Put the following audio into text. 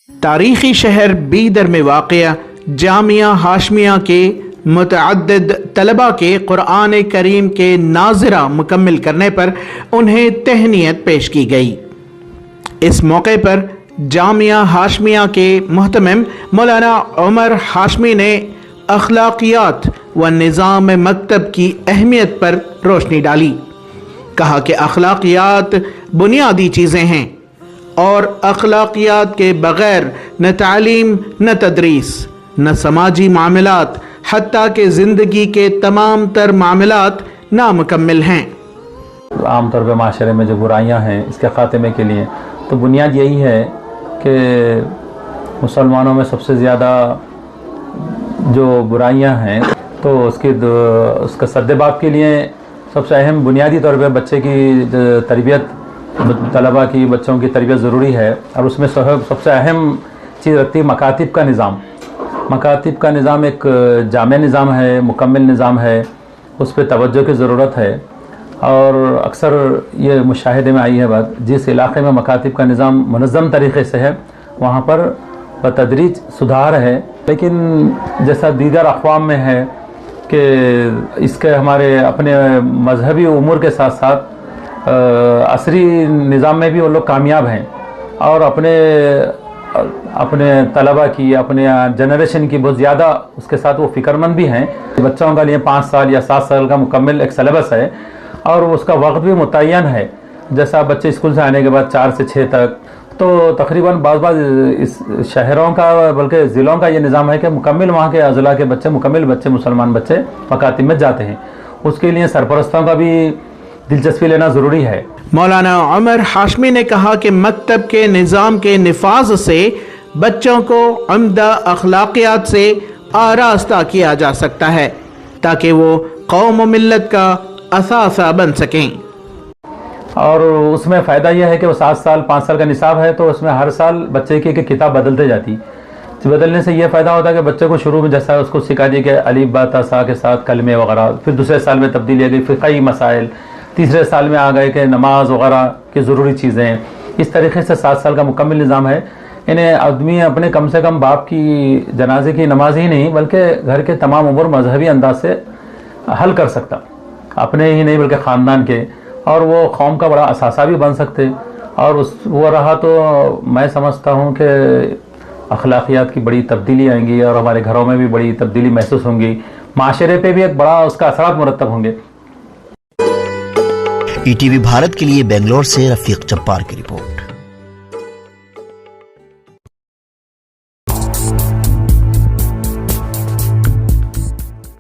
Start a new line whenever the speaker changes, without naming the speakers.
तारीखी शहर बीदर में वाक़या जामिया हाशमिया के मुतअद्दिद तलबा के कुरान करीम के नाज़िरा मुकम्मिल करने पर उन्हें तहनीयत पेश की गई। इस मौके पर जामिया हाशमिया के मुहतमिम मौलाना उमर हाशमी ने अखलाकियात व निज़ाम मकतब की अहमियत पर रोशनी डाली। कहा कि अखलाकियात बुनियादी चीज़ें हैं और अखलाकियात के बग़ैर न तालीम न तदरीस न समाजी मामलात हत्ता के ज़िंदगी के तमाम तर मामलात नामुकम्मिल हैं।
आम तौर पर माशरे में जो बुराइयां हैं इसके ख़ात्मे के लिए तो बुनियाद यही है कि मुसलमानों में सबसे ज़्यादा जो बुराइयां हैं तो उसका सद्देबाब के लिए सबसे अहम बुनियादी तौर पर बच्चे की तरबियत, तलबा की बच्चों की तरबियत ज़रूरी है और उसमें सबसे अहम चीज़ रखती है मकातिब का निज़ाम। मकातिब का निज़ाम एक जामे निज़ाम है, मुकम्मिल निज़ाम है, उस पर तवज्जो की ज़रूरत है। और अक्सर ये मुशाहिदे में आई है बात, जिस इलाक़े में मकातिब का निज़ाम मुनज़्ज़म तरीक़े से है वहाँ पर बतदरीज सुधार है, लेकिन जैसा दीगर अक़वाम में है कि इसके हमारे अपने मजहबी उमूर के साथ साथ असरी निज़ाम में भी वो लोग कामयाब हैं और अपने तलबा की, अपने जनरेशन की बहुत ज़्यादा उसके साथ वो फ़िक्रमंद भी हैं। बच्चों का लिए 5 साल या 7 साल का मुकम्मल एक सिलेबस है और उसका वक्त भी मुतय्यन है। जैसा बच्चे स्कूल से आने के बाद 4 से 6 तक, तो तकरीबन बाज़ इस शहरों का बल्कि ज़िलों का ये निज़ाम है कि मुकम्मल वहाँ के अज़ला के बच्चे, मुकम्मल बच्चे, मुसलमान बच्चे मकातिब में जाते हैं। उसके लिए सरपरस्तों का भी दिलचस्पी लेना ज़रूरी है।
मौलाना उमर हाशमी ने कहा कि मकतब के निज़ाम के निफाज से बच्चों को उम्दा अखलाकियात से आरास्ता किया जा सकता है ताकि वो कौम व मिल्लत का असासा बन सकें।
और उसमें फ़ायदा यह है कि वो 7 साल 5 साल का निसाब है तो उसमें हर साल बच्चे की किताब बदलते जाती। बदलने से यह फ़ायदा होता है कि बच्चे को शुरू में जैसा उसको सिखा दी कि अलीफ बा ता सा के साथ कलमे वगैरह, फिर दूसरे साल में तब्दीली आ गई फ़िक़ही मसाइल, तीसरे साल में आ गए कि नमाज वगैरह की ज़रूरी चीज़ें। इस तरीके से 7 साल का मुकम्मल निज़ाम है। इन्हें आदमी अपने कम से कम बाप की जनाजे की नमाज ही नहीं बल्कि घर के तमाम उमूर मजहबी अंदाज से हल कर सकता, अपने ही नहीं बल्कि ख़ानदान के, और वो कौम का बड़ा असासा भी बन सकते। और वो रहा तो मैं समझता हूँ कि अखलाकियात की बड़ी तब्दीली आएंगी और हमारे घरों में भी बड़ी तब्दीली महसूस होंगी, माशरे पे भी एक बड़ा उसका असरात मुरतब होंगे।
ईटीवी भारत के लिए बेंगलोर से रफीक जब्बार की रिपोर्ट।